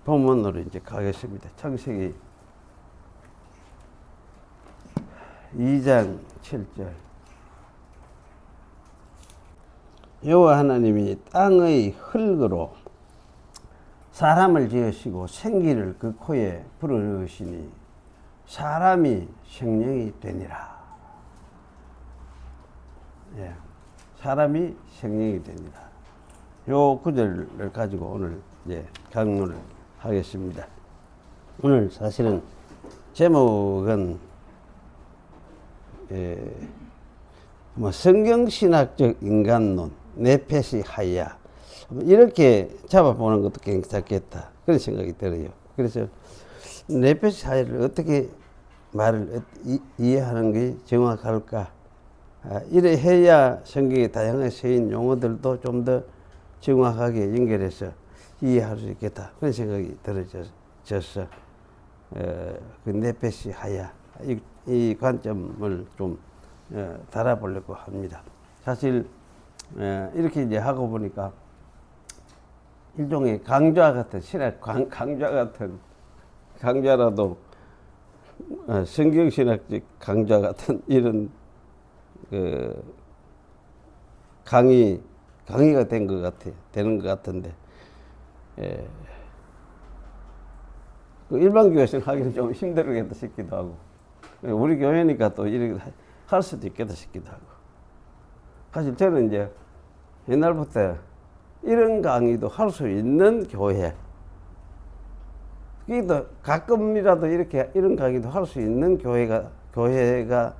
본문으로 이제 가겠습니다. 창세기 2장 7절. 여호와 하나님이 땅의 흙으로 사람을 지으시고 생기를 그 코에 불어넣으시니 사람이 생명이 되니라. 예, 사람이 생명이 되니라. 요 구절을 가지고 오늘 이제 강론을 하겠습니다. 오늘 사실은 제목은 뭐 성경신학적 인간론, 네페시 하야 이렇게 잡아보는 것도 괜찮겠다 그런 생각이 들어요. 그래서 네페시 하야를 어떻게 말을 이해하는 게 정확할까? 이래 해야 성경의 다양한 세인 용어들도 좀 더 정확하게 연결해서 이해할 수 있겠다 그런 생각이 들어져서 그 네페시 하야 이 관점을 좀 달아보려고 합니다. 사실 이렇게 이제 하고 보니까 일종의 강좌 같은 신학 강좌 같은 강좌라도 성경신학적 강좌 같은 이런 그 강의가 된 것 같아요. 되는 것 같은데 그 일반 교회에서는 하기는 좀 힘들겠다 싶기도 하고 우리 교회니까 또 이렇게 할 수도 있겠다 싶기도 하고 사실 저는 이제 옛날부터 이런 강의도 할 수 있는 교회 그래도 가끔이라도 이렇게 이런 강의도 할 수 있는 교회가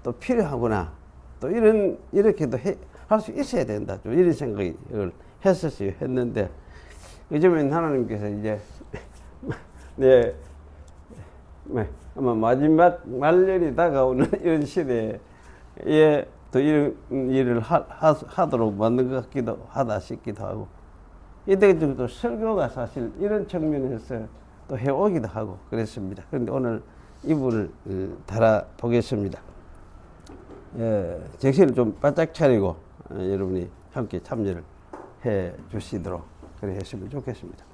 또 필요하구나 또 이렇게도 할 수 있어야 된다 좀 이런 생각을 했었어요. 했는데 요즘엔 하나님께서 이제 네, 아마 마지막 말년이 다가오는 이런 시대에 또 이런 일을 하도록 만든 것 같기도 하다 싶기도 하고 이때 또 설교가 사실 이런 측면에서 또 해오기도 하고 그랬습니다. 그런데 오늘 이분을 달아보겠습니다. 정신을 좀 바짝 차리고 여러분이 함께 참여를 해 주시도록 그래 했으면 좋겠습니다.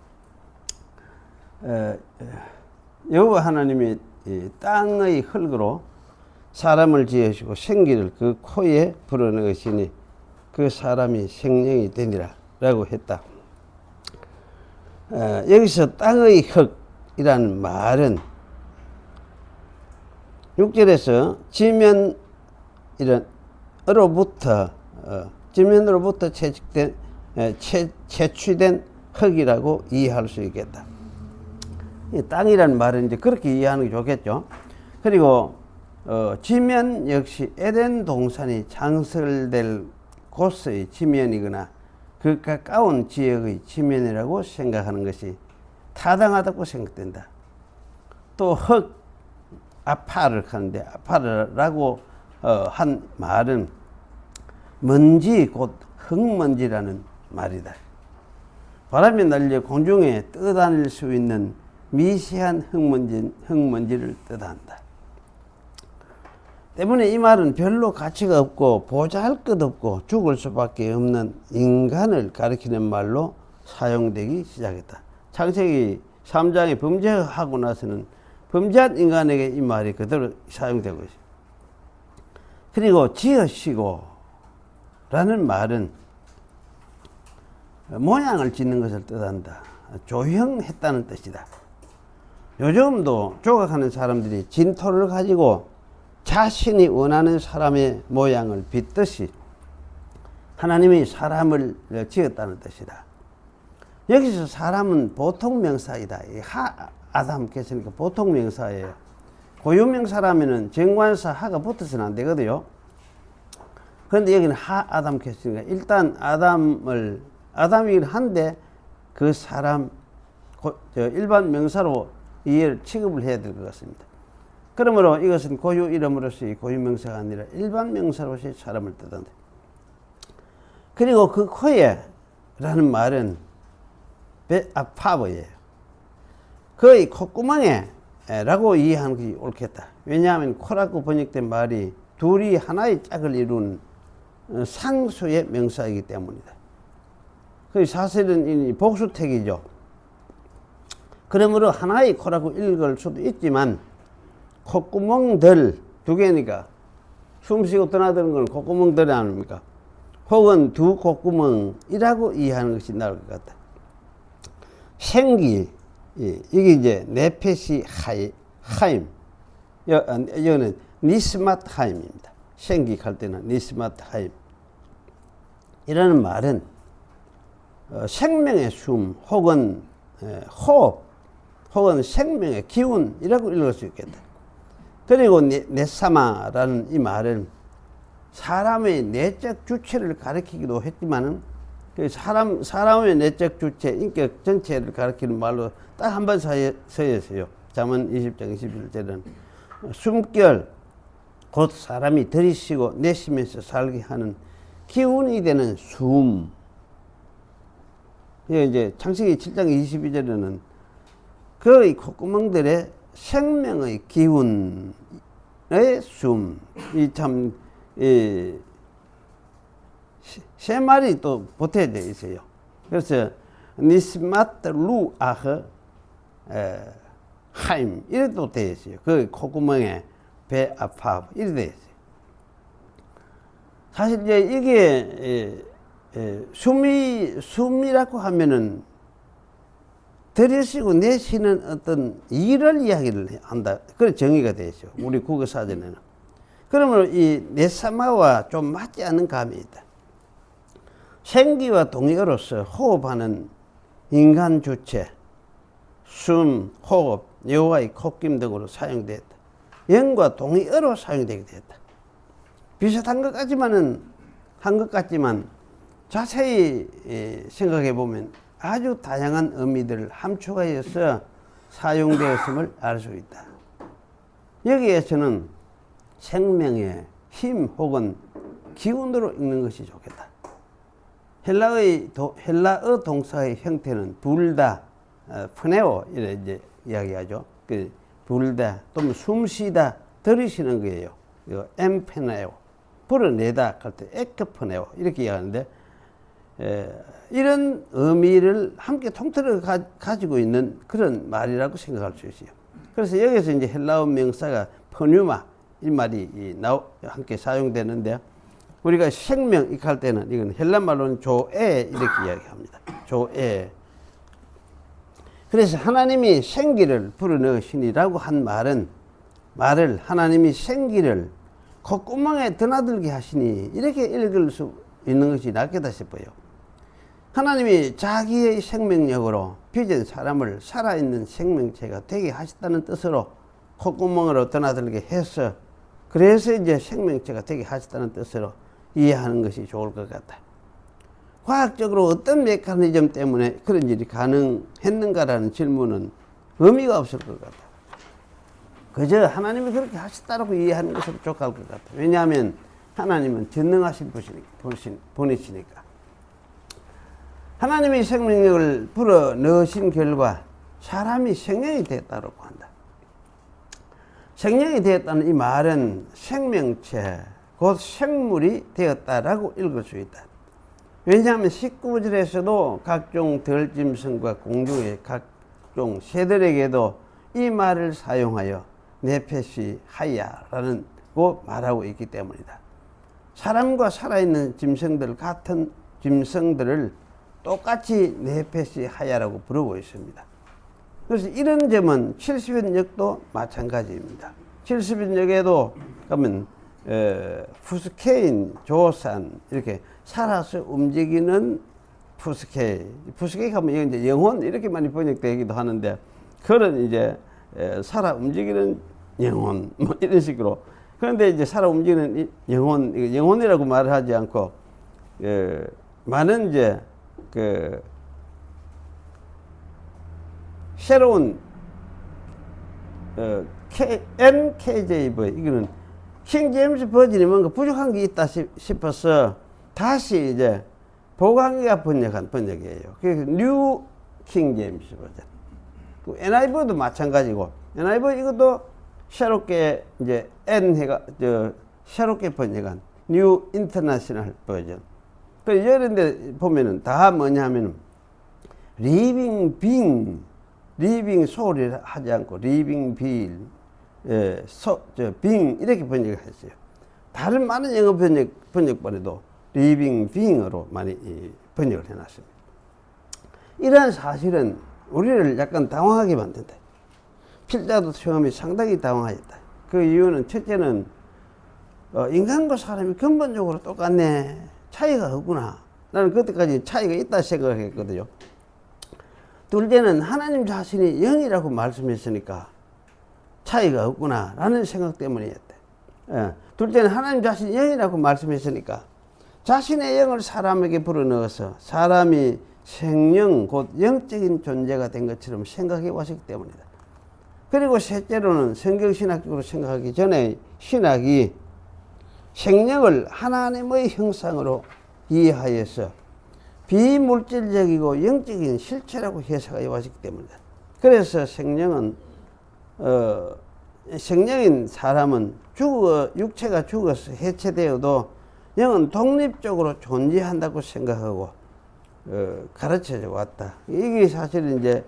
여호와 하나님이 이 땅의 흙으로 사람을 지으시고 생기를 그 코에 불어넣으시니 그 사람이 생명이 되니라 라고 했다. 여기서 땅의 흙이라는 말은 6절에서 지면으로부터 채취된 흙이라고 이해할 수 있겠다. 이 땅이라는 말은 이제 그렇게 이해하는 게 좋겠죠. 그리고 지면 역시 에덴 동산이 창설될 곳의 지면이거나 그 가까운 지역의 지면이라고 생각하는 것이 타당하다고 생각된다. 또 흙, 아파를 하는데 아파르라고 한 말은 먼지 곧 흙먼지라는 말이다. 바람이 날려 공중에 떠다닐 수 있는 미세한 흙먼지를 뜻한다. 때문에 이 말은 별로 가치가 없고 보잘것 없고 죽을 수밖에 없는 인간을 가리키는 말로 사용되기 시작했다. 창세기 3장에 범죄하고 나서는 범죄한 인간에게 이 말이 그대로 사용되고 있습니다. 그리고 지으시고 라는 말은 모양을 짓는 것을 뜻한다. 조형했다는 뜻이다. 요즘도 조각하는 사람들이 진토를 가지고 자신이 원하는 사람의 모양을 빚듯이 하나님이 사람을 지었다는 뜻이다. 여기서 사람은 보통 명사이다. 아담 깼으니까 보통 명사예요. 고유명사라면은 정관사 하가 붙어서는 안 되거든요. 그런데 여기는 아담 깼으니까 일단 아담이긴 한데 그 사람 일반 명사로 이해를 취급을 해야 될 것 같습니다. 그러므로 이것은 고유 이름으로서의 고유 명사가 아니라 일반 명사로서의 사람을 뜻한다. 그리고 그 코에 라는 말은 파버예요. 거의 콧구멍에 라고 이해하는 것이 옳겠다. 왜냐하면 코라고 번역된 말이 둘이 하나의 짝을 이룬 상수의 명사이기 때문이다. 그 사실은 이 복수택이죠. 그러므로 하나의 코라고 읽을 수도 있지만 콧구멍들 두 개니까 숨쉬고 드나드는 건 콧구멍들이 아닙니까? 혹은 두 콧구멍이라고 이해하는 것이 나을 것 같다. 생기, 이게 이제 네페시 하임, 이거는 니스마트 하임입니다. 생기할 때는 니스마트 하임. 이라는 말은 생명의 숨 혹은 호흡 혹은 생명의 기운이라고 읽을 수 있겠다. 그리고 네사마라는 이 말은 사람의 내적 주체를 가리키기도 했지만은 사람의 내적 주체, 인격 전체를 가리키는 말로 딱 한 번 서였어요. 잠언 20장 21절은 숨결, 곧 사람이 들이쉬고 내쉬면서 살게 하는 기운이 되는 숨. 이제 창세기 7장 22절에는 그 콧구멍들의 생명의 기운의 숨. 세 말이 또 보태져 있어요. 그래서 니스마트 루아흐 하임 이래도 되어 있어요. 그 콧구멍에 배 아파 이래 되어 있어요. 사실 이제 이게 숨이라고 하면은 들이쉬고 내쉬는 어떤 일을 이야기를 한다. 그런 정의가 되어 있어요. 우리 국어사전에는. 그러면 이 네사마와 좀 맞지 않는 감이 있다. 생기와 동의어로서 호흡하는 인간 주체, 숨, 호흡, 여호와의 콧김 등으로 사용되었다. 영과 동의어로 사용되게 되었다. 비슷한 것 같지만 자세히 생각해 보면 아주 다양한 의미들을 함축하여서 사용되었음을 알 수 있다. 여기에서는 생명의 힘 혹은 기운으로 읽는 것이 좋겠다. 헬라어 동사의 형태는 불다, 프네오 이래 이제 이야기하죠. 그 불다 또는 숨쉬다, 들이쉬는 거예요. 이거 엠페네오, 불어내다 할 때 에크프네오 이렇게 이야기하는데 이런 의미를 함께 통틀어 가지고 있는 그런 말이라고 생각할 수 있어요. 그래서 여기서 이제 헬라어 명사가 퍼뉴마 이 말이 함께 사용되는데 우리가 생명 이렇게 할 때는 이건 헬라 말로는 조에 이렇게 이야기합니다. 조에. 그래서 하나님이 생기를 불어넣으시니라고 한 말을 하나님이 생기를 콧구멍에 드나들게 하시니 이렇게 읽을 수 있는 것이 낫겠다 싶어요. 하나님이 자기의 생명력으로 빚은 사람을 살아있는 생명체가 되게 하셨다는 뜻으로 콧구멍으로 드나들게 해서 그래서 이제 생명체가 되게 하셨다는 뜻으로 이해하는 것이 좋을 것 같다. 과학적으로 어떤 메커니즘 때문에 그런 일이 가능했는가라는 질문은 의미가 없을 것 같다. 그저 하나님이 그렇게 하셨다고 이해하는 것으로 족할 것 같다. 왜냐하면 하나님은 전능하신 분이시니까. 하나님의 생명력을 불어 넣으신 결과 사람이 생명이 되었다고 한다. 생명이 되었다는 이 말은 생명체, 곧 생물이 되었다라고 읽을 수 있다. 왜냐하면 19절에서도 각종 들짐승과 공중의 각종 새들에게도 이 말을 사용하여 네페시 하야라는 고 말하고 있기 때문이다. 사람과 살아있는 짐승들 같은 짐승들을 똑같이 네페시 하야라고 부르고 있습니다. 그래서 이런 점은 70인역도 마찬가지입니다. 70인역에도 가면 푸스케인, 조산 이렇게 살아서 움직이는 푸스케이 가면 이제 영혼 이렇게 많이 번역되기도 하는데 그런 이제 살아 움직이는 영혼 뭐 이런 식으로. 그런데 이제 살아 움직이는 영혼이라고 말을 하지 않고 많은 이제 그 새로운 NKJV 이거는 킹 제임스 버전이 뭔가 부족한 게 있다 싶어서 다시 이제 보강기가 번역한 번역이에요. 그래서 뉴 킹 제임스 버전. 그 NIV도 마찬가지고 NIV 이것도 새롭게 이제 새롭게 번역한 뉴 인터내셔널 버전. 그 이런데 보면은 다 뭐냐면은 리빙 빙 리빙 소울이라 하지 않고 리빙 빌, 빙 이렇게 번역을 했어요. 다른 많은 영어 번역본에도 리빙 빙으로 많이 번역을 해놨습니다. 이러한 사실은 우리를 약간 당황하게 만든다. 필자도 처음에 상당히 당황하였다. 그 이유는 첫째는 인간과 사람이 근본적으로 똑같네. 차이가 없구나. 나는 그때까지 차이가 있다 생각했거든요. 둘째는 하나님 자신이 영이라고 말씀했으니까 차이가 없구나 라는 생각 때문이었대. 둘째는 하나님 자신이 영이라고 말씀했으니까 자신의 영을 사람에게 불어넣어서 사람이 생명 곧 영적인 존재가 된 것처럼 생각해 왔기 때문이다. 그리고 셋째로는 성경신학적으로 생각하기 전에 신학이 생명을 하나님의 형상으로 이해하여서 비물질적이고 영적인 실체라고 해석해 왔기 때문이다. 그래서 생명인 사람은 육체가 죽어서 해체되어도 영은 독립적으로 존재한다고 생각하고 가르쳐져 왔다. 이게 사실 이제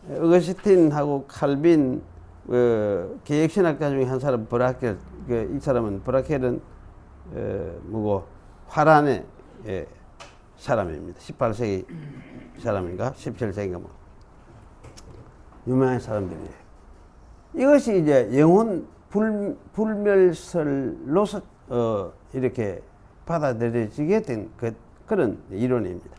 어거스틴하고 칼빈 개혁신학자 중에 한 사람 브라켈, 이 사람은 브라켈은 화란의 사람입니다. 18세기 사람인가 17세기인가 유명한 사람들이에요. 이것이 이제 영혼 불멸설로서 이렇게 받아들여지게 된 그런 이론입니다.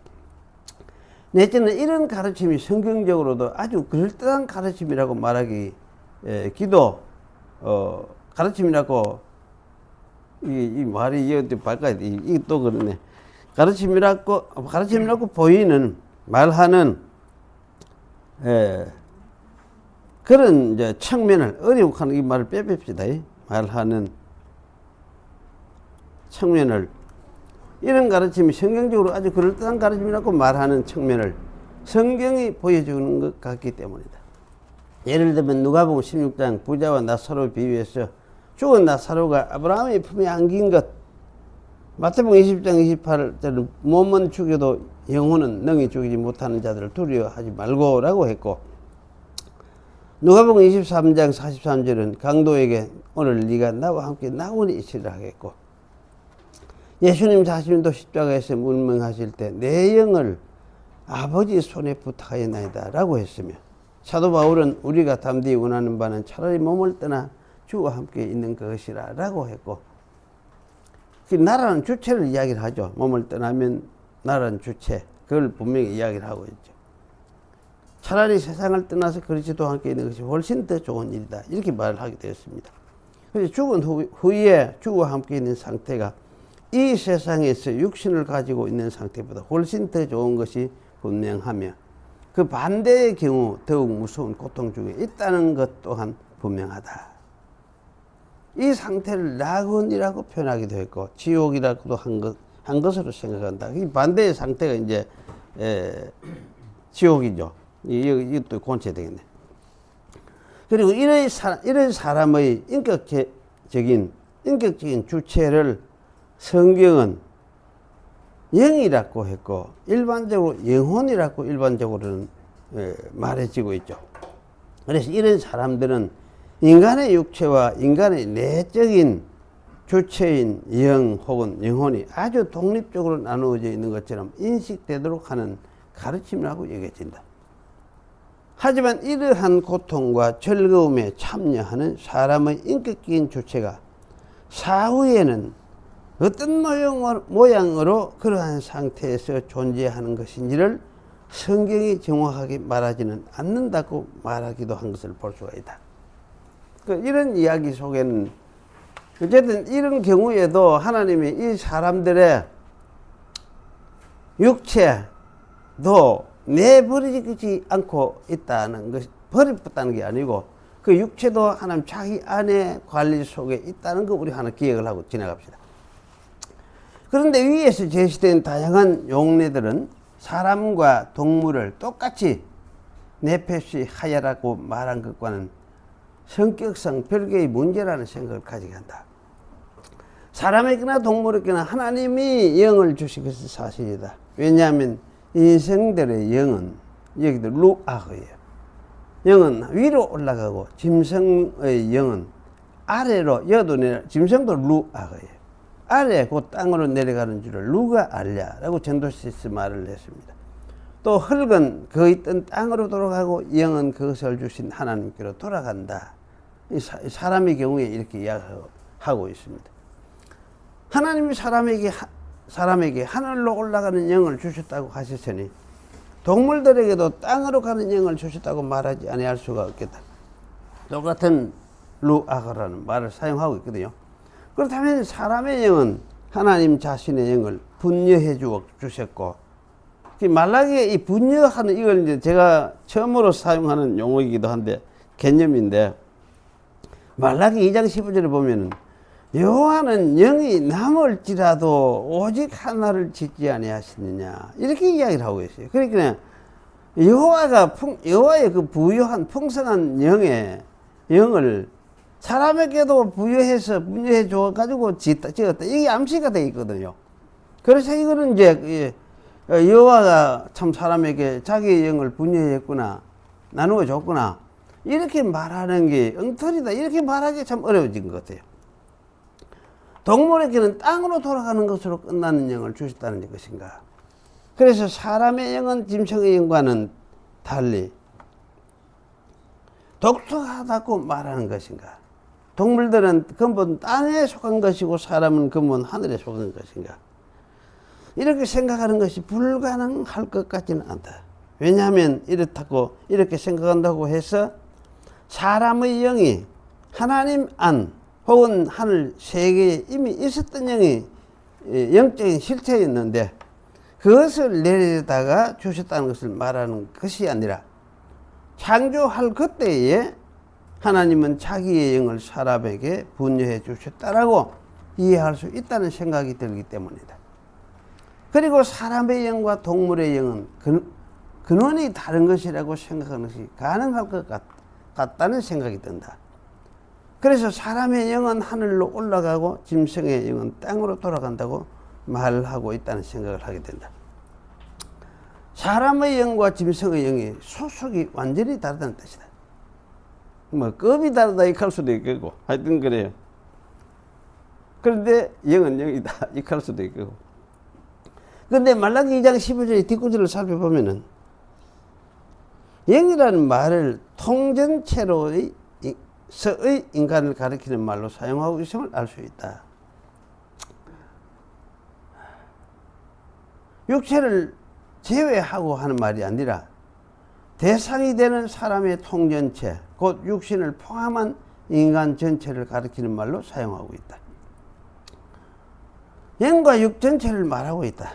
넷째는 이런 가르침이 성경적으로도 아주 그럴듯한 가르침이라고 말하기 가르침이라고 이 말이 이게 또 그러네. 가르침이라고 보이는 말하는 그런 이제 측면을 어려워하는 이 말을 빼봅시다. 말하는 측면을 이런 가르침이 성경적으로 아주 그럴듯한 가르침이라고 말하는 측면을 성경이 보여주는 것 같기 때문이다. 예를 들면 누가복음 16장 부자와 나사로 비유해서 죽은 나사로가 아브라함의 품에 안긴 것, 마태복음 20장 28절은 몸은 죽여도 영혼은 능히 죽이지 못하는 자들을 두려워하지 말고 라고 했고, 누가복음 23장 43절은 강도에게 오늘 네가 나와 함께 나오니 있으리라 하겠고, 예수님 자신도 십자가에서 문명하실 때 내 영을 아버지 손에 부탁하였나이다 라고 했으며, 사도 바울은 우리가 담대히 원하는 바는 차라리 몸을 떠나 주와 함께 있는 것이라 라고 했고, 나라는 주체를 이야기를 하죠. 몸을 떠나면 나라는 주체, 그걸 분명히 이야기를 하고 있죠. 차라리 세상을 떠나서 그리스도와 함께 있는 것이 훨씬 더 좋은 일이다, 이렇게 말을 하게 되었습니다. 그래서 죽은 후에 주와 함께 있는 상태가 이 세상에서 육신을 가지고 있는 상태보다 훨씬 더 좋은 것이 분명하며, 그 반대의 경우 더욱 무서운 고통 중에 있다는 것 또한 분명하다. 이 상태를 낙원이라고 표현하기도 했고 지옥이라고도 한 것으로 생각한다. 이 반대의 상태가 이제 지옥이죠. 이것도 곤쳐야 되겠네. 그리고 이런 사람의 인격적인 주체를 성경은 영이라고 했고 일반적으로 영혼이라고 일반적으로는 말해지고 있죠. 그래서 이런 사람들은 인간의 육체와 인간의 내적인 주체인 영 혹은 영혼이 아주 독립적으로 나누어져 있는 것처럼 인식되도록 하는 가르침이라고 여겨진다. 하지만 이러한 고통과 즐거움에 참여하는 사람의 인격적인 주체가 사후에는 어떤 모양으로 그러한 상태에서 존재하는 것인지를 성경이 정확하게 말하지는 않는다고 말하기도 한 것을 볼 수가 있다. 이런 이야기 속에는 어쨌든 이런 경우에도 하나님이 이 사람들의 육체도 내버리지 않고 있다는 것이, 버렸다는 게 아니고 그 육체도 하나님 자기 안에 관리 속에 있다는 거 우리 하나 기억을 하고 지나갑시다. 그런데 위에서 제시된 다양한 용례들은 사람과 동물을 똑같이 네페시 하야라고 말한 것과는 성격상 별개의 문제라는 생각을 가지게 한다. 사람에게나 동물에게나 하나님이 영을 주신 것이 사실이다. 왜냐하면 인생들의 영은 여기도 루아흐예요. 영은 위로 올라가고 짐승의 영은 아래로 여도 짐승도 루아거예요. 아래 그 땅으로 내려가는 줄을 누가 알랴라고 전도시스 말을 했습니다. 또 흙은 그 있던 땅으로 돌아가고 영은 그것을 주신 하나님께로 돌아간다. 사람의 경우에 이렇게 이야기하고 있습니다. 하나님이 사람에게 하늘로 올라가는 영을 주셨다고 하셨으니 동물들에게도 땅으로 가는 영을 주셨다고 말하지 아니할 수가 없겠다. 똑같은 루아가라는 말을 사용하고 있거든요. 그렇다면 사람의 영은 하나님 자신의 영을 분여해 주셨고, 말라기에 이 분여하는 이걸 이제 제가 처음으로 사용하는 용어이기도 한데 개념인데, 말라기 2장 15절에 보면은 여호와는 영이 남을지라도 오직 하나를 짓지 아니하시느냐 이렇게 이야기를 하고 있어요. 그러니까 여호와의 그 부여한 풍성한 영을 사람에게도 부여해서 분여해 줘 가지고 지었다. 이게 암시가 되어 있거든요. 그래서 이거는 이제 여호와가 참 사람에게 자기의 영을 분여했구나, 나누어 줬구나 이렇게 말하는 게 엉터리다 이렇게 말하기 참 어려워진 것 같아요. 동물에게는 땅으로 돌아가는 것으로 끝나는 영을 주셨다는 것인가? 그래서 사람의 영은 짐승의 영과는 달리 독특하다고 말하는 것인가? 동물들은 근본 땅에 속한 것이고 사람은 근본 하늘에 속한 것인가? 이렇게 생각하는 것이 불가능할 것 같지는 않다. 왜냐하면 이렇게 생각한다고 해서 사람의 영이 하나님 안 혹은 하늘 세계에 이미 있었던 영이 영적인 실체였는데 그것을 내려다가 주셨다는 것을 말하는 것이 아니라 창조할 그때에 하나님은 자기의 영을 사람에게 분여해 주셨다라고 이해할 수 있다는 생각이 들기 때문이다. 그리고 사람의 영과 동물의 영은 근원이 다른 것이라고 생각하는 것이 가능할 것 같다는 생각이 든다. 그래서 사람의 영은 하늘로 올라가고 짐승의 영은 땅으로 돌아간다고 말하고 있다는 생각을 하게 된다. 사람의 영과 짐승의 영이 소속이 완전히 다르다는 뜻이다. 뭐 급이 다르다 이렇게 할 수도 있겠고 하여튼 그래요. 그런데 영은 영이다 이렇게 할 수도 있고. 그런데 말라기 2장 15절 뒷구절을 살펴보면은 영이라는 말을 통전체로의 인간을 가리키는 말로 사용하고 있음을 알 수 있다. 육체를 제외하고 하는 말이 아니라 대상이 되는 사람의 통전체, 곧 육신을 포함한 인간 전체를 가리키는 말로 사용하고 있다. 영과 육 전체를 말하고 있다.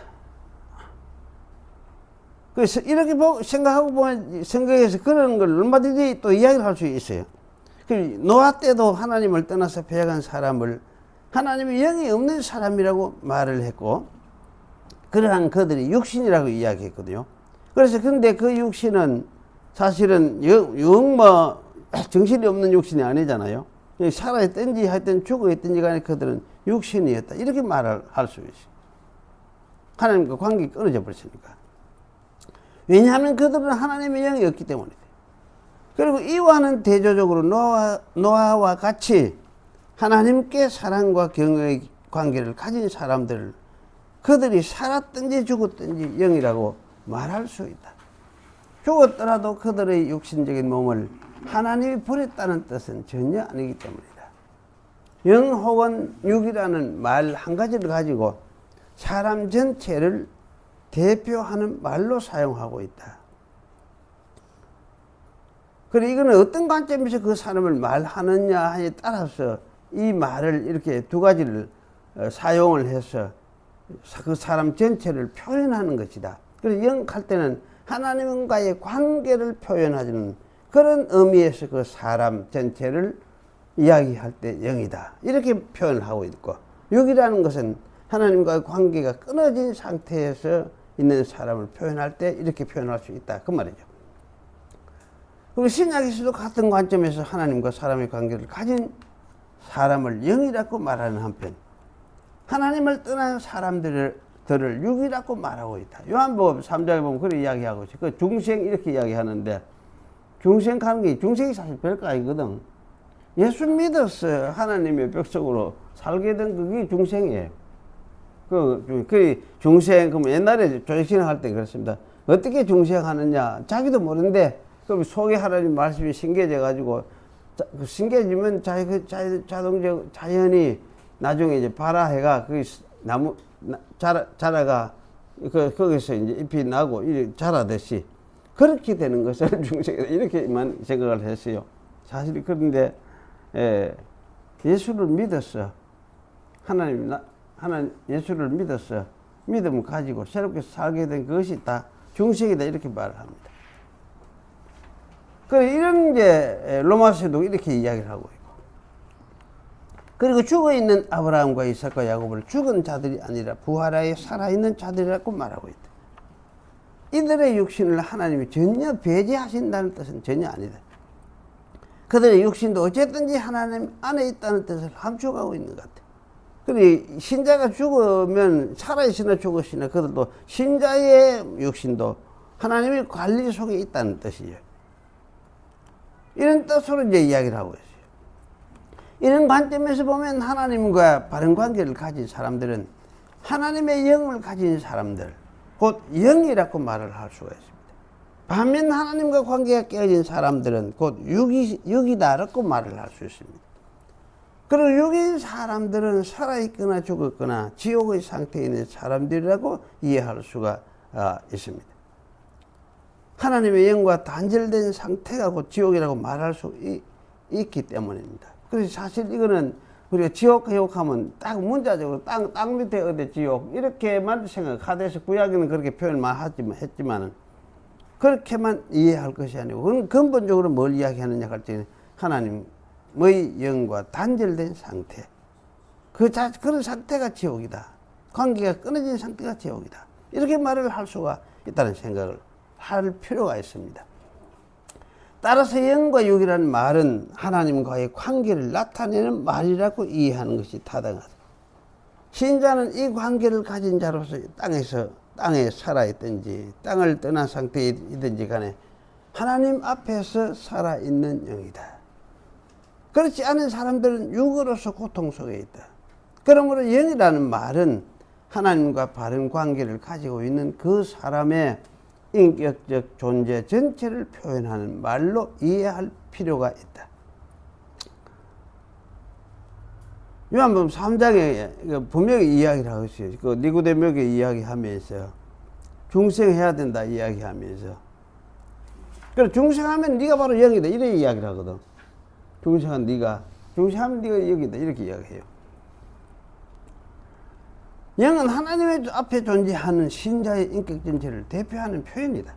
그래서 이렇게 생각하고 보면 성경에서 그런 걸 얼마든지 또 이야기를 할 수 있어요. 노아 때도 하나님을 떠나서 배역한 사람을 하나님이 영이 없는 사람이라고 말을 했고, 그러한 그들이 육신이라고 이야기했거든요. 그래서 근데 그 육신은 사실은 정신이 없는 육신이 아니잖아요. 살아있든지 하여튼 죽어있든지 간에 그들은 육신이었다. 이렇게 말을 할 수 있어요. 하나님과 관계가 끊어져 버렸으니까. 왜냐하면 그들은 하나님의 영이 없기 때문이다. 그리고 이와는 대조적으로 노아와 같이 하나님께 사랑과 경외의 관계를 가진 사람들을 그들이 살았든지 죽었든지 영이라고 말할 수 있다. 죽었더라도 그들의 육신적인 몸을 하나님이 버렸다는 뜻은 전혀 아니기 때문이다. 영 혹은 육이라는 말 한 가지를 가지고 사람 전체를 대표하는 말로 사용하고 있다. 그래, 이거는 어떤 관점에서 그 사람을 말하느냐에 따라서 이 말을 이렇게 두 가지를 사용을 해서 그 사람 전체를 표현하는 것이다. 그래서 영할 때는 하나님과의 관계를 표현하는 그런 의미에서 그 사람 전체를 이야기할 때 영이다. 이렇게 표현을 하고 있고, 육이라는 것은 하나님과의 관계가 끊어진 상태에서 있는 사람을 표현할 때 이렇게 표현할 수 있다. 그 말이죠. 그리고 신약에서도 같은 관점에서 하나님과 사람의 관계를 가진 사람을 영이라고 말하는 한편, 하나님을 떠난 사람들을 육이라고 말하고 있다. 요한복음 3장에 보면 그렇게 이야기하고 있어요. 그 중생 이렇게 이야기하는데, 중생 가는 게 중생이 사실 별거 아니거든. 예수 믿어서 하나님의 백성으로 살게 된 그게 중생이에요. 그 중생, 그럼 옛날에 조직신앙 할 때 그렇습니다. 어떻게 중생하느냐? 자기도 모르는데, 그럼 속에 하나님 말씀이 신겨져가지고, 신겨지면 자동적, 자연히 나중에 이제 발화해가, 그 나무, 자라가, 거기서 이제 잎이 나고, 자라듯이, 그렇게 되는 것을 중생이다. 이렇게만 생각을 했어요. 사실 그런데, 예수를 믿었어. 하나님 예수를 믿었어. 믿음을 가지고 새롭게 살게 된 그것이 다 중생이다. 이렇게 말을 합니다. 이런 게 로마서도 이렇게 이야기를 하고 있고. 그리고 죽어있는 아브라함과 이삭과 야곱을 죽은 자들이 아니라 부활하여 살아있는 자들이라고 말하고 있다. 이들의 육신을 하나님이 전혀 배제하신다는 뜻은 전혀 아니다. 그들의 육신도 어쨌든지 하나님 안에 있다는 뜻을 함축하고 있는 것 같아. 그리고 신자가 죽으면 살아있으나 죽으시나 그들도 신자의 육신도 하나님의 관리 속에 있다는 뜻이에요. 이런 뜻으로 이제 이야기를 하고 있어요. 이런 관점에서 보면 하나님과 바른 관계를 가진 사람들은 하나님의 영을 가진 사람들, 곧 영이라고 말을 할 수가 있습니다. 반면 하나님과 관계가 깨어진 사람들은 곧 육이다라고 말을 할 수 있습니다. 그리고 육인 사람들은 살아있거나 죽었거나 지옥의 상태에 있는 사람들이라고 이해할 수가 있습니다. 하나님의 영과 단절된 상태가 곧 지옥이라고 말할 수 있기 때문입니다. 그래서 사실 이거는 우리가 지옥, 해옥하면 딱 문자적으로 땅 밑에 어디 지옥 이렇게만 생각하대서 구약에는 그렇게 표현만 했지만은 그렇게만 이해할 것이 아니고 그건 근본적으로 뭘 이야기하느냐 할 때는 하나님의 영과 단절된 상태, 그런 상태가 지옥이다. 관계가 끊어진 상태가 지옥이다. 이렇게 말을 할 수가 있다는 생각을 할 필요가 있습니다. 따라서 영과 육이라는 말은 하나님과의 관계를 나타내는 말이라고 이해하는 것이 타당하다. 신자는 이 관계를 가진 자로서 땅에 살아있든지 땅을 떠난 상태에 있든지 간에 하나님 앞에서 살아있는 영이다. 그렇지 않은 사람들은 육으로서 고통 속에 있다. 그러므로 영이라는 말은 하나님과 바른 관계를 가지고 있는 그 사람의 인격적 존재 전체를 표현하는 말로 이해할 필요가 있다. 요한복음 3장에 분명히 이야기를 하고 있어요. 그 니고데모에게 이야기하면서 중생해야 된다 이야기하면서, 그래 중생하면 네가 바로 영이다 이렇게 이야기를 하거든. 중생하면 네가 영이다 이렇게 이야기해요. 영은 하나님의 앞에 존재하는 신자의 인격 전체를 대표하는 표현이다.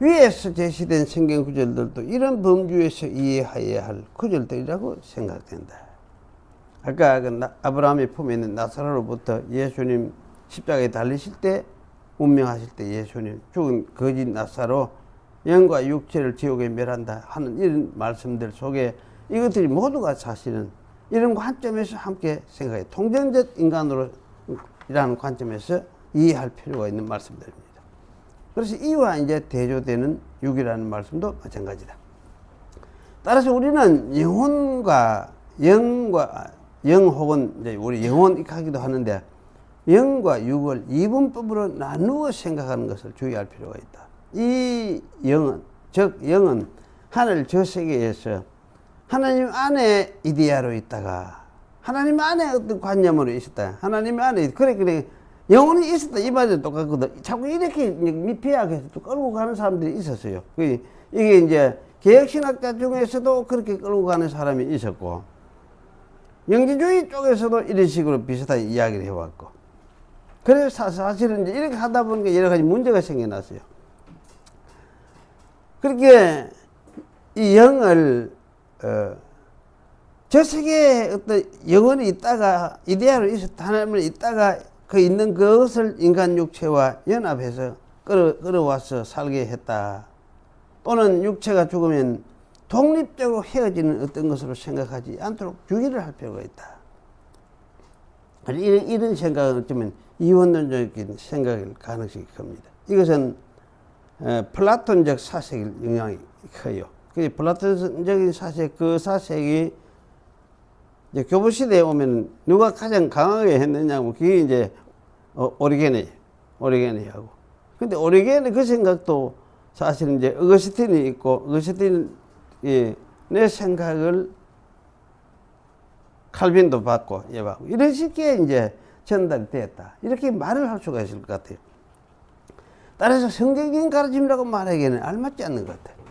위에서 제시된 성경 구절들도 이런 범주에서 이해해야 할 구절들이라고 생각된다. 아까 아브라함의 품에 있는 나사로로부터 예수님 십자가에 달리실 때, 운명하실 때 예수님 죽은 거짓 나사로 영과 육체를 지옥에 멸한다 하는 이런 말씀들 속에 이것들이 모두가 사실은 이런 관점에서 함께 생각해 통전적 인간으로 이라는 관점에서 이해할 필요가 있는 말씀들입니다. 그래서 이와 이제 대조되는 육이라는 말씀도 마찬가지다. 따라서 우리는 영혼과 영 혹은 이제 우리 영혼이라기도 하는데 영과 육을 이분법으로 나누어 생각하는 것을 주의할 필요가 있다. 이 영은, 즉 영은 하늘 저 세계에서 하나님 안에 이데아로 있다가 하나님 안에 어떤 관념으로 있었다. 하나님 안에 그래 영혼이 있었다 이 말이 똑같거든. 자꾸 이렇게 미피하게 해서 또 끌고 가는 사람들이 있었어요. 이게 이제 개혁신학자 중에서도 그렇게 끌고 가는 사람이 있었고 영지주의 쪽에서도 이런 식으로 비슷하게 이야기를 해왔고, 그래서 사실은 이제 이렇게 하다 보니까 여러 가지 문제가 생겨났어요. 그렇게 이 영을 저 세계에 어떤 영혼이 있다가 이데아로 있었다, 하나님을 있다가 그 있는 그것을 인간 육체와 연합해서 끌어와서 살게 했다. 또는 육체가 죽으면 독립적으로 헤어지는 어떤 것으로 생각하지 않도록 주의를 할 필요가 있다. 이런 생각은 어쩌면 이원론적인 생각일 가능성이 큽니다. 이것은 플라톤적 사색 영향이 커요. 그 플라톤적인 사색, 그 사색이 이제 교부 시대에 오면 누가 가장 강하게 했느냐고, 그게 이제 오리게네하고. 근데 오리게네 그 생각도 사실은 이제 어거스틴이 있고, 어거스틴이 내 생각을 칼빈도 받고, 예, 받고. 이런 식의 이제 전달이 되었다. 이렇게 말을 할 수가 있을 것 같아요. 따라서 성경적인 가르침이라고 말하기에는 알맞지 않는 것 같아요.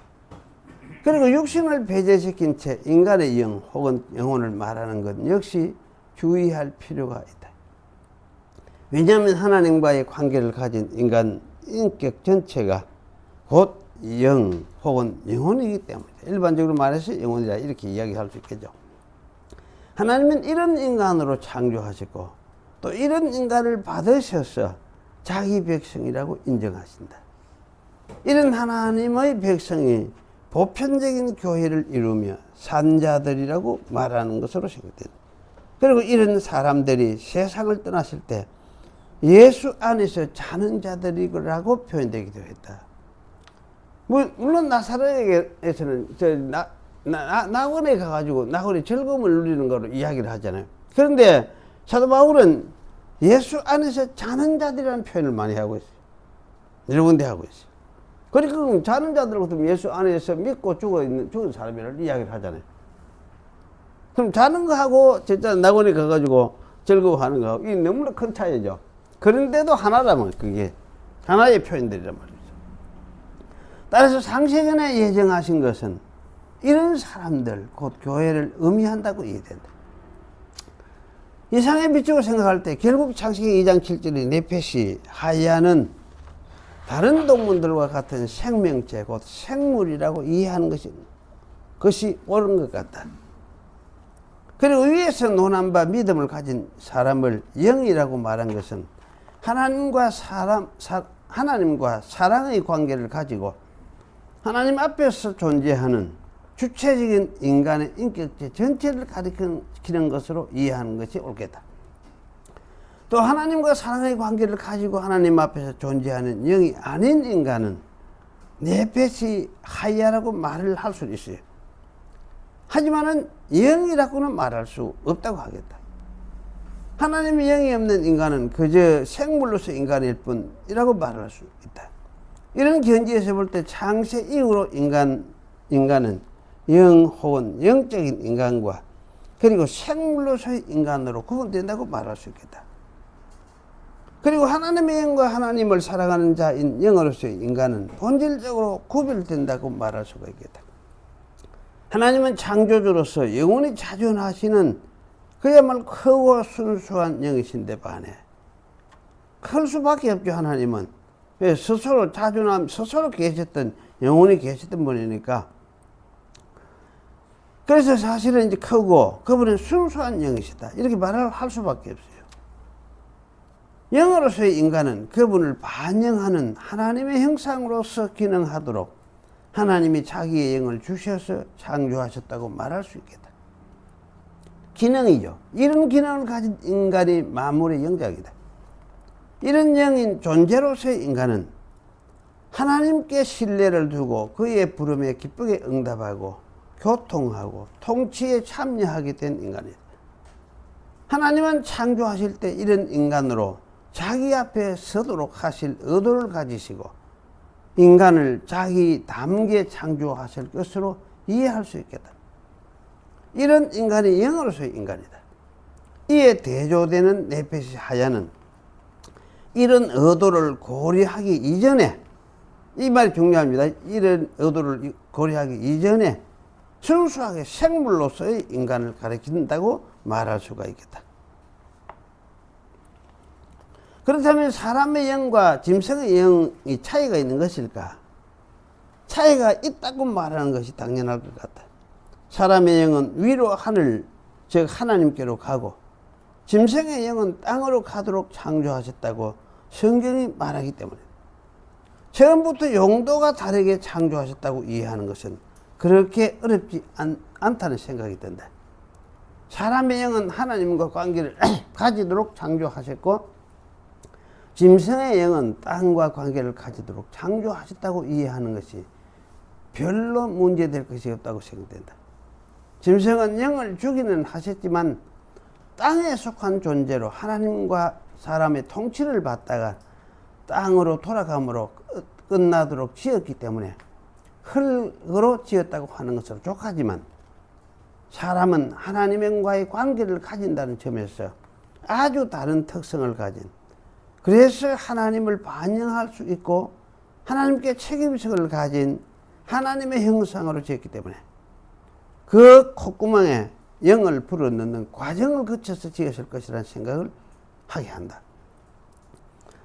그리고 육신을 배제시킨 채 인간의 영 혹은 영혼을 말하는 것 역시 주의할 필요가 있다. 왜냐하면 하나님과의 관계를 가진 인간 인격 전체가 곧 영 혹은 영혼이기 때문이다. 일반적으로 말해서 영혼이라 이렇게 이야기할 수 있겠죠. 하나님은 이런 인간으로 창조하셨고 또 이런 인간을 받으셔서 자기 백성이라고 인정하신다. 이런 하나님의 백성이 보편적인 교회를 이루며 산자들이라고 말하는 것으로 생각된다. 그리고 이런 사람들이 세상을 떠났을 때 예수 안에서 자는 자들이라고 표현되기도 했다. 물론 나사렛에서는 낙원에 가가지고 낙원의 즐거움을 누리는 거로 이야기를 하잖아요. 그런데 사도 바울은 예수 안에서 자는 자들이라는 표현을 많이 하고 있어요. 여러 군데 하고 있어요. 그러니까 자는 자들은 예수 안에서 믿고 죽은 사람이라는 이야기를 하잖아요. 그럼 자는 거하고 진짜 낙원에 가가지고 즐거워하는 거하고 이 너무나 큰 차이죠. 그런데도 하나라면 그게 하나의 표현들이란 말이죠. 따라서 창세전에 예정하신 것은 이런 사람들 곧 교회를 의미한다고 이해된다. 이상의 빛으로 생각할 때 결국 창세기 2장 7절의 네페시 하야는 다른 동물들과 같은 생명체 곧 생물이라고 이해하는 것이 옳은 것 같다. 그리고 위에서 논한 바 믿음을 가진 사람을 영이라고 말한 것은 하나님과 사랑의 관계를 가지고 하나님 앞에서 존재하는 주체적인 인간의 인격체 전체를 가리키는 것으로 이해하는 것이 옳겠다. 또 하나님과 사랑의 관계를 가지고 하나님 앞에서 존재하는 영이 아닌 인간은 네페시 하야라고 말을 할 수 있어요. 하지만은 영이라고는 말할 수 없다고 하겠다. 하나님의 영이 없는 인간은 그저 생물로서 인간일 뿐이라고 말할 수 있다. 이런 견지에서 볼 때 창세 이후로 인간은 영 혹은 영적인 인간과 그리고 생물로서의 인간으로 구분된다고 말할 수 있겠다. 그리고 하나님의 영과 하나님을 사랑하는 자인 영으로서의 인간은 본질적으로 구별된다고 말할 수가 있겠다. 하나님은 창조주로서 영원히 자존하시는 그야말로 크고 순수한 영이신데 반해 클 수밖에 없죠. 하나님은 스스로 자존함, 스스로 계셨던 영원히 계셨던 분이니까. 그래서 사실은 이제 크고 그분은 순수한 영이시다 이렇게 말을 할 수밖에 없어요. 영으로서의 인간은 그분을 반영하는 하나님의 형상으로서 기능하도록 하나님이 자기의 영을 주셔서 창조하셨다고 말할 수 있겠다. 기능이죠. 이런 기능을 가진 인간이 만물의 영장이다. 이런 영인 존재로서의 인간은 하나님께 신뢰를 두고 그의 부름에 기쁘게 응답하고 교통하고 통치에 참여하게 된 인간이다. 하나님은 창조하실 때 이런 인간으로 자기 앞에 서도록 하실 의도를 가지시고 인간을 자기 담게 창조하실 것으로 이해할 수 있겠다. 이런 인간이 영으로서의 인간이다. 이에 대조되는 네페시 하야는 이런 의도를 고려하기 이전에, 이 말이 중요합니다. 이런 의도를 고려하기 이전에 순수하게 생물로서의 인간을 가리킨다고 말할 수가 있겠다. 그렇다면 사람의 영과 짐승의 영이 차이가 있는 것일까? 차이가 있다고 말하는 것이 당연할 것 같다. 사람의 영은 위로 하늘, 즉 하나님께로 가고 짐승의 영은 땅으로 가도록 창조하셨다고 성경이 말하기 때문에 처음부터 용도가 다르게 창조하셨다고 이해하는 것은 그렇게 어렵지 않다는 생각이 든다. 사람의 영은 하나님과 관계를 가지도록 창조하셨고 짐승의 영은 땅과 관계를 가지도록 창조하셨다고 이해하는 것이 별로 문제될 것이 없다고 생각된다. 짐승은 영을 주기는 하셨지만 땅에 속한 존재로 하나님과 사람의 통치를 받다가 땅으로 돌아감으로 끝나도록 지었기 때문에 흙으로 지었다고 하는 것으로 족하지만 사람은 하나님과의 관계를 가진다는 점에서 아주 다른 특성을 가진, 그래서 하나님을 반영할 수 있고 하나님께 책임성을 가진 하나님의 형상으로 지었기 때문에 그 콧구멍에 영을 불어넣는 과정을 거쳐서 지었을 것이라는 생각을 하게 한다.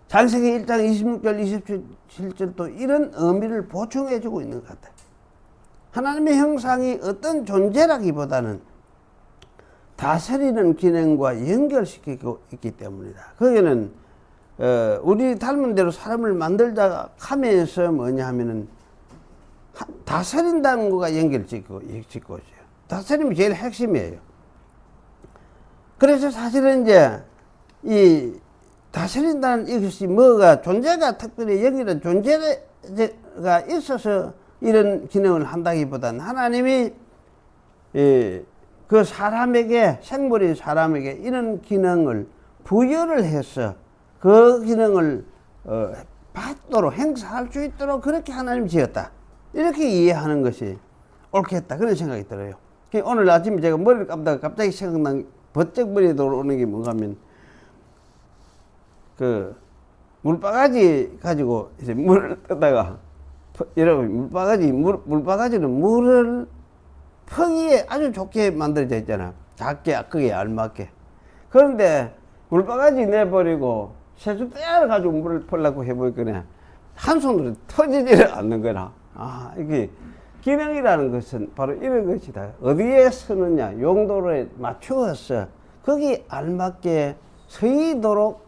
창세기 1장 26절 27절도 이런 의미를 보충해 주고 있는 것 같아요. 하나님의 형상이 어떤 존재라기보다는 다스리는 기능과 연결시키고 있기 때문이다. 거기는 우리 닮은 대로 사람을 만들자 하면서 뭐냐 하면은 다스린다는 거가 연결짓고 있어요. 다스림이 제일 핵심이에요. 그래서 사실은 이제 이 다스린다는 이것이 뭐가 존재가 특별히 여기는 존재가 있어서 이런 기능을 한다기보다는 하나님이 그 사람에게, 생물인 사람에게 이런 기능을 부여를 해서 그 기능을 받도록 행사할 수 있도록 그렇게 하나님이 지었다. 이렇게 이해하는 것이 옳겠다. 그런 생각이 들어요. 오늘 아침에 제가 머리를 감다가 갑자기 생각난 번쩍 머리에 들어오는 게 뭔가 하면 그 물바가지 가지고 이제 물을 떠다가 여러분 물바가지는 물을 퍼기에 아주 좋게 만들어져 있잖아. 작게 크게 알맞게. 그런데 물바가지 내버리고 세수 떼어 가지고 물을 퍼려고 해보니까 한 손으로 터지지를 않는 거라. 아, 이게 기능이라는 것은 바로 이런 것이다. 어디에 쓰느냐 용도를 맞추어서 거기 알맞게 서이도록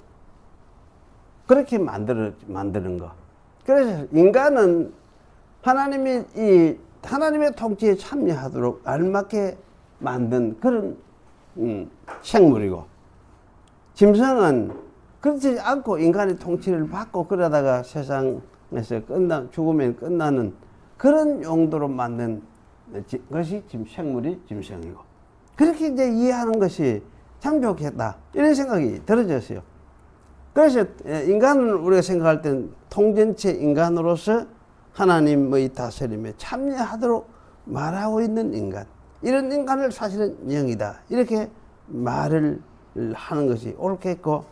그렇게 만드는 거. 그래서 인간은 하나님의 통치에 참여하도록 알맞게 만든 그런 생물이고, 짐승은 그렇지 않고 인간의 통치를 받고 그러다가 세상에서 죽으면 끝나는 그런 용도로 만든 것이 생물이 짐승이고, 그렇게 이제 이해하는 것이 참 좋겠다. 이런 생각이 들어졌어요. 그래서 인간을 우리가 생각할 때는 통전체 인간으로서 하나님의 다스림에 참여하도록 말하고 있는 인간, 이런 인간을 사실은 영이다. 이렇게 말을 하는 것이 옳겠고,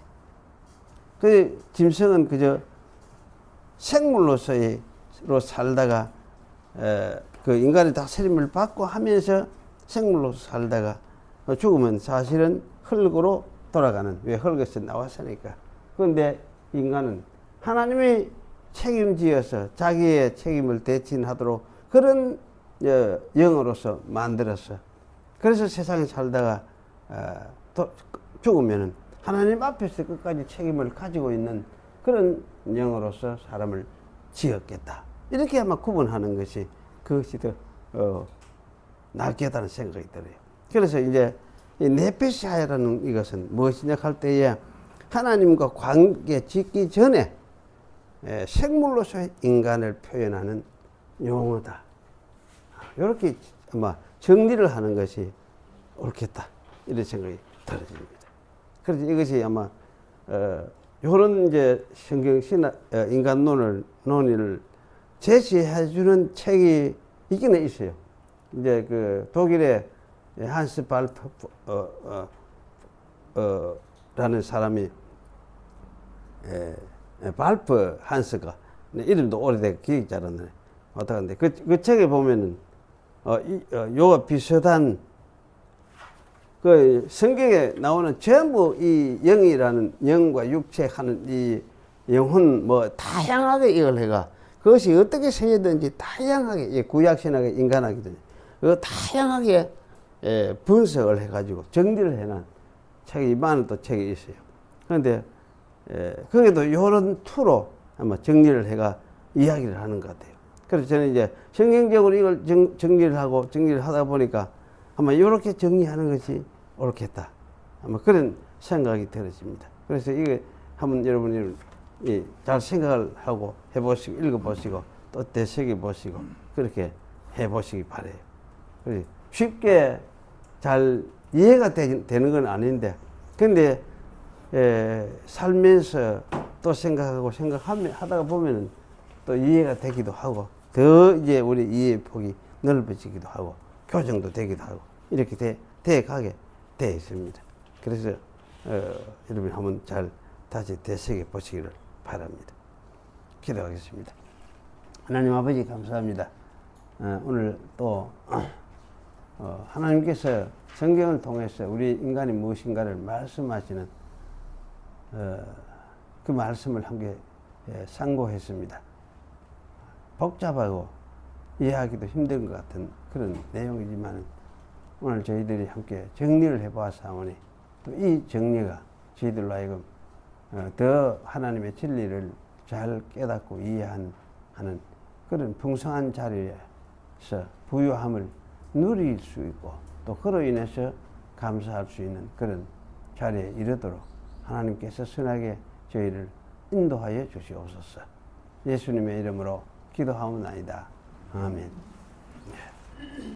그 짐승은 그저 생물로서 살다가 그 인간의 다스림을 받고 하면서 생물로서 살다가 죽으면 사실은 흙으로 돌아가는, 왜 흙에서 나왔으니까. 그런데 인간은 하나님이 책임지어서 자기의 책임을 대신하도록 그런 영으로서 만들었어. 그래서 세상에 살다가 죽으면은 하나님 앞에서 끝까지 책임을 가지고 있는 그런 영으로서 사람을 지었겠다. 이렇게 아마 구분하는 것이 그것이 더 낫겠다는 생각이 들어요. 그래서 이제 이 네페시아라는 이것은 무엇이냐 할 때에 하나님과 관계 짓기 전에 생물로서 인간을 표현하는 용어다. 이렇게 아마 정리를 하는 것이 옳겠다. 이런 생각이 들어집니다. 그래서 이것이 아마 이런 이제 성경 신학 인간론을 제시해주는 책이 있기는 있어요. 이제 그 독일의 한스 발프라는 사람이 발프 한스가 이름도 오래되고 기억이 잘 안 나네. 어떡한데 그 책에 보면은 요와 비슷한 그 성경에 나오는 전부 이 영이라는 영과 육체하는 이 영혼 뭐 다양하게 이걸 해가 그것이 어떻게 생겼든지 다양하게 구약 신학의 인간학이든지 그 다양하게 분석을 해가지고 정리를 해놓은 책이 많은 또 책이 있어요. 그런데 거기도 이런 투로 아마 정리를 해가 이야기를 하는 것 같아요. 그래서 저는 이제 성경적으로 이걸 정리를 하다 보니까 아마 이렇게 정리하는 것이 옳겠다. 아마 그런 생각이 들었습니다. 그래서 이게 한번 여러분이 잘 생각을 하고 해보시고 읽어보시고 또 되새겨 보시고 그렇게 해보시기 바래요. 쉽게 잘 이해가 되는 건 아닌데 근데 살면서 또 생각하고 하다가 보면은 또 이해가 되기도 하고 더 이제 우리 이해 폭이 넓어지기도 하고 교정도 되기도 하고 이렇게 돼 가게 돼 있습니다. 그래서 여러분 한번 잘 다시 되새겨 보시기를 바랍니다. 기도하겠습니다. 하나님 아버지 감사합니다. 오늘 또 하나님께서 성경을 통해서 우리 인간이 무엇인가를 말씀하시는 그 말씀을 함께 상고했습니다. 복잡하고 이해하기도 힘든 것 같은 그런 내용이지만 오늘 저희들이 함께 정리를 해보았사오니 또 이 정리가 저희들로 하여금 더 하나님의 진리를 잘 깨닫고 이해하는 그런 풍성한 자리에서 부유함을 누릴 수 있고 또 그로 인해서 감사할 수 있는 그런 자리에 이르도록 하나님께서 선하게 저희를 인도하여 주시옵소서. 예수님의 이름으로 기도하옵나이다. 아멘.